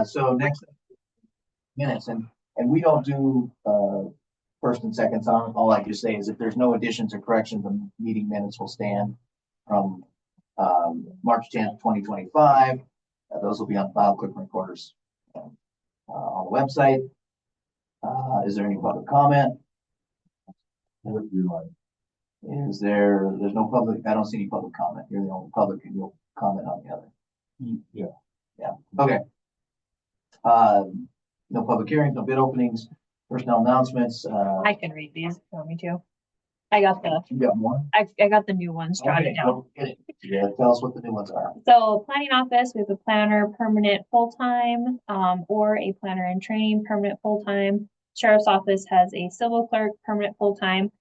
So next minutes, and we don't do first and seconds on. All I just say is if there's no additions or corrections, the meeting minutes will stand from March 10th, 2025. Those will be on file, quick recorders on the website. Is there any public comment? Is there's no public? I don't see any public comment. You're the only public, and you'll comment on the other. Yeah. Yeah. Okay. No public hearings, no bid openings, personnel announcements. I can read these if you want me to. I got You got more? I got the new ones jotted down. Go get it. Yeah, tell us what the new ones are. So planning office, we have a planner permanent full-time, or a planner in training permanent full-time. Sheriff's office has a civil clerk permanent full-time.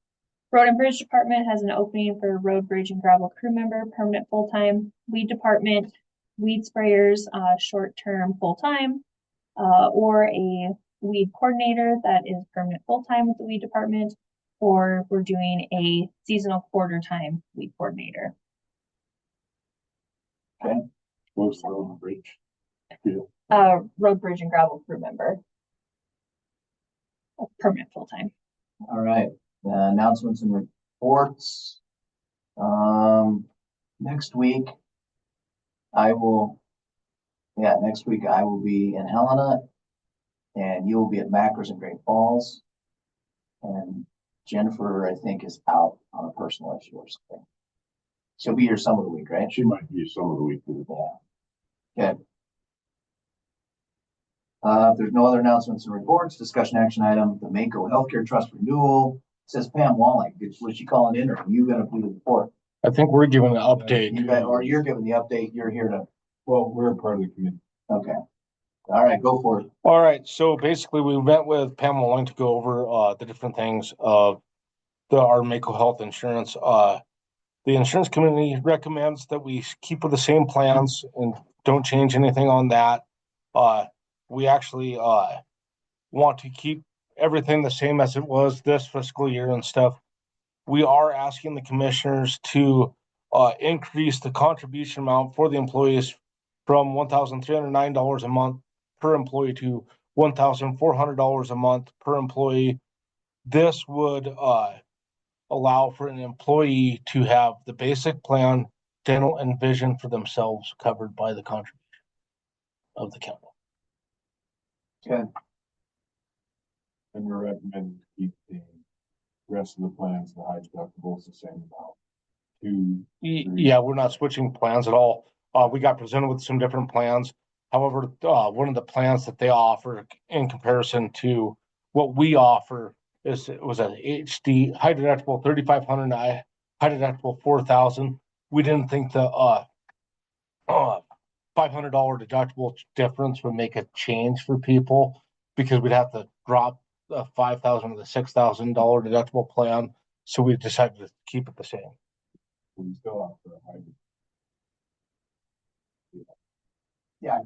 Road and Bridge Department has an opening for road, bridge, and gravel crew member permanent full-time. Weed Department, weed sprayers, short-term full-time, or a weed coordinator that is permanent full-time with the weed department, or we're doing a seasonal quarter-time weed coordinator. Okay. What's the road and bridge? Road, bridge, and gravel crew member. Permanent full-time. All right. Announcements and reports. Next week, next week I will be in Helena, and you will be at Macros in Great Falls. And Jennifer, I think, is out on a personal issue or something. She'll be here some of the week, right? She might be some of the week. Yeah. Okay. If there's no other announcements and reports, discussion action item, the Mako Healthcare Trust renewal. It says Pam Walling. Was she calling in, or are you going to do the report? I think we're giving an update. Or you're giving the update. You're here to. Well, we're a part of the committee. Okay. All right, go for it. All right. So basically, we met with Pam Walling to go over the different things of our Mako Health Insurance. The insurance committee recommends that we keep with the same plans and don't change anything on that. We actually want to keep everything the same as it was this fiscal year and stuff. We are asking the commissioners to increase the contribution amount for the employees from $1,309 a month per employee to $1,400 a month per employee. This would allow for an employee to have the basic plan, dental, and vision for themselves covered by the contribution of the county. Okay. And we're recommending to keep the rest of the plans, the high deductibles, the same amount. Yeah, we're not switching plans at all. We got presented with some different plans. However, one of the plans that they offer in comparison to what we offer was an HD high deductible 3,500, high deductible 4,000. We didn't think the $500 deductible difference would make a change for people, because we'd have to drop the $5,000 to the $6,000 deductible plan. So we decided to keep it the same. We still offer a high. Yeah.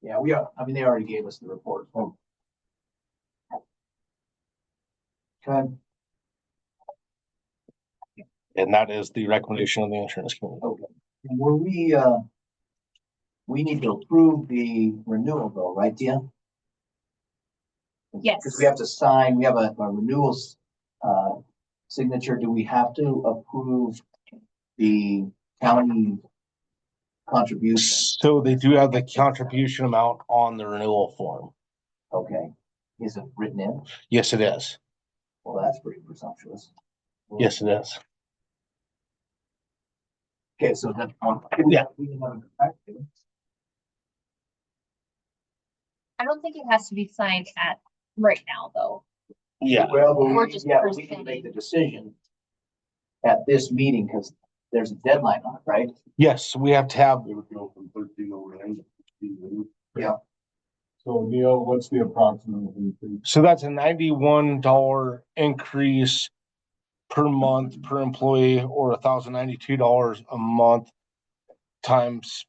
Yeah, we are. I mean, they already gave us the report. Oh. Okay. And that is the recommendation of the insurance committee. Okay. And were we need to approve the renewal though, right, Tia? Yes. Because we have to sign, we have a renewals signature. Do we have to approve the county contribution? So they do have the contribution amount on the renewal form. Okay. Is it written in? Yes, it is. Well, that's pretty presumptuous. Yes, it is. Okay, so that's one. Yeah. I don't think it has to be signed at right now, though. Yeah. Well, We're just we can presenting. make the decision at this meeting because there's a deadline on it, right? Yes, we have to have. It would go from 13 over 9 to 15. Yeah. So Neil, what's the approximate increase? So that's a $91 increase per month per employee, or $1,092 a month times.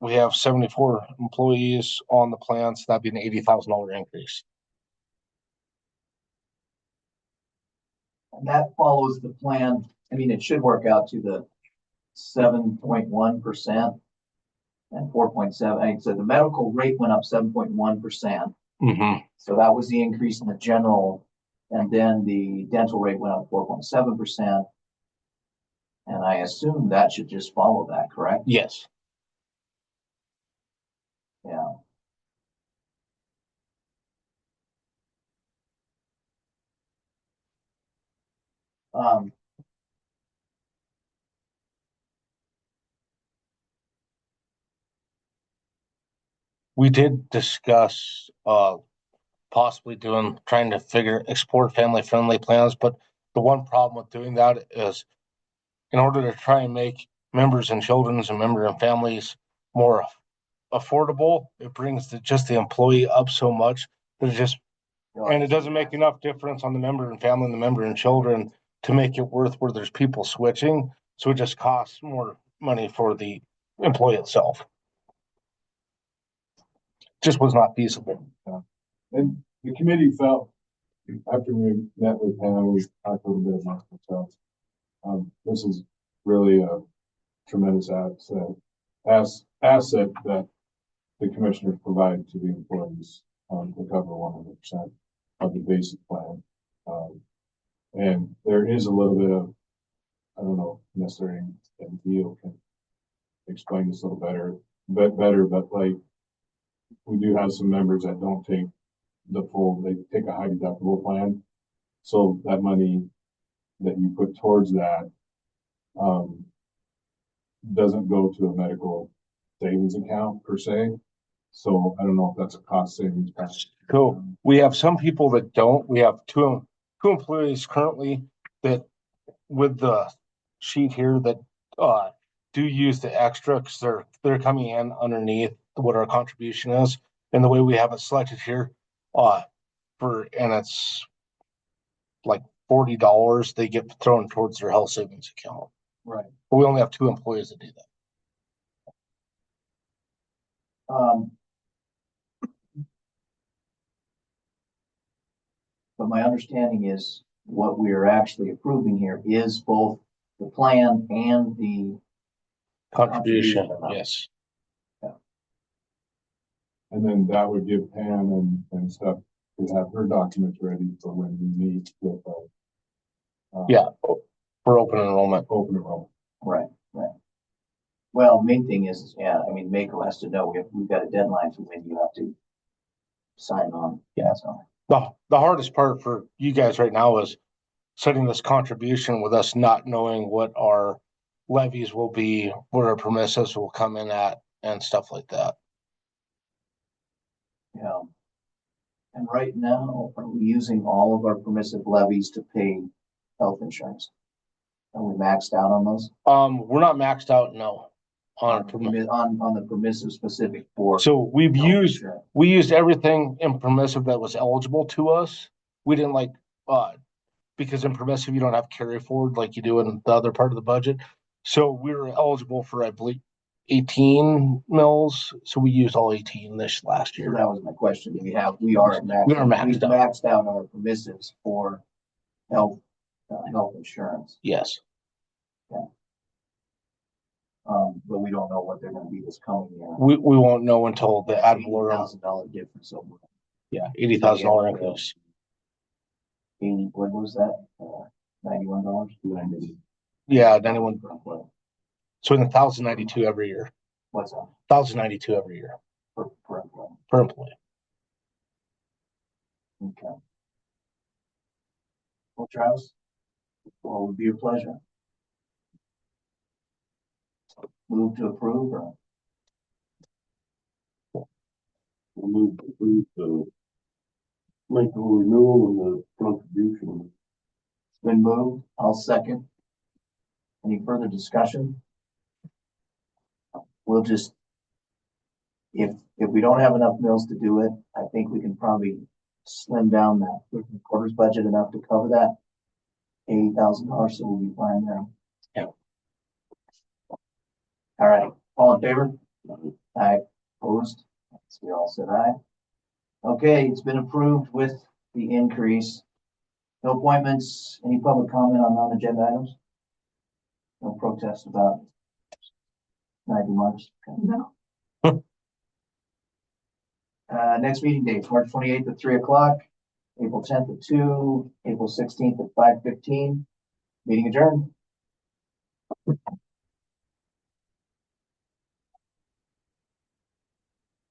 We have 74 employees on the plan, so that'd be an $80,000 increase. And that follows the plan. I mean, it should work out to the 7.1%. And 4.7, so the medical rate went up 7.1%. Mm-hmm. So that was the increase in the general, and then the dental rate went up 4.7%. And I assume that should just follow that, correct? Yes. Yeah. Um, We did discuss possibly trying to explore family friendly plans, but the one problem with doing that is in order to try and make members and children's and member and families more affordable, it brings just the employee up so much that it doesn't make enough difference on the member and family and the member and children to make it worth where there's people switching. So it just costs more money for the employee itself. Just was not feasible. And the committee felt, after we met with Pam, we talked a little bit about ourselves. This is really a tremendous asset that the commissioners provide to the employees to cover 100% of the basic plan. And there is a little bit of, I don't know, necessarily, and Neil can explain this a little better, but like, we do have some members that don't take they take a high deductible plan. So that money that you put towards that, doesn't go to a medical savings account per se. So I don't know if that's a cost savings. Cool. We have some people that don't. We have two employees currently that with the sheet here that do use the extra because they're coming in underneath what our contribution is. And the way we have it selected here, and it's like $40 they get thrown towards their health savings account. Right. But we only have two employees that do that. But my understanding is what we are actually approving here is both the plan and the Contribution, Contribution. yes. And then that would give Pam and stuff to have her documents ready for when we meet with Yeah, for open enrollment. open enrollment. Right. Well, main thing is, yeah, I mean, Mako has to know we've got a deadline for when you have to sign on. Yeah. So, The hardest part for you guys right now is setting this contribution with us not knowing what our levies will be, what our permissives will come in at, and stuff like that. yeah. And right now, are we using all of our permissive levies to pay health insurance? Are we maxed out on those? We're not maxed out, no. On the permissive specific for. So we health used everything in permissive that was eligible to us. We didn't because in permissive you don't have carry forward like you do in the other part of the budget. So we were eligible for, I believe, 18 mills. So we used all 18 this last year. That was my question. We are maxed out our permissives for health insurance. Yes. But we don't know what they're gonna be this coming year. We won't know until the ad valorem. $80,000 difference over. Yeah, $80,000 increase. 80, what was that? $91? Yeah, 91. So in 1,092 every year. What's that? 1,092 every year Per employee. per employee. Okay. Well, Travis, what would be your pleasure? Move to approve or? We'll move to approve the rental renewal and the contribution. It's been moved. I'll second. Any further discussion? We'll just, if we don't have enough mills to do it, I think we can probably slim down that quarters budget enough to cover that $80,000, so we'll be fine there. Yeah. All right, all in favor? Aye. Opposed? So we all said aye. Okay, it's been approved with the increase. No appointments, any public comment on non-agenda items? No protest about 90 months? Okay. No. Next meeting date, March 28th at 3 o'clock, April 10th at 2, April 16th at 5:15. Meeting adjourned.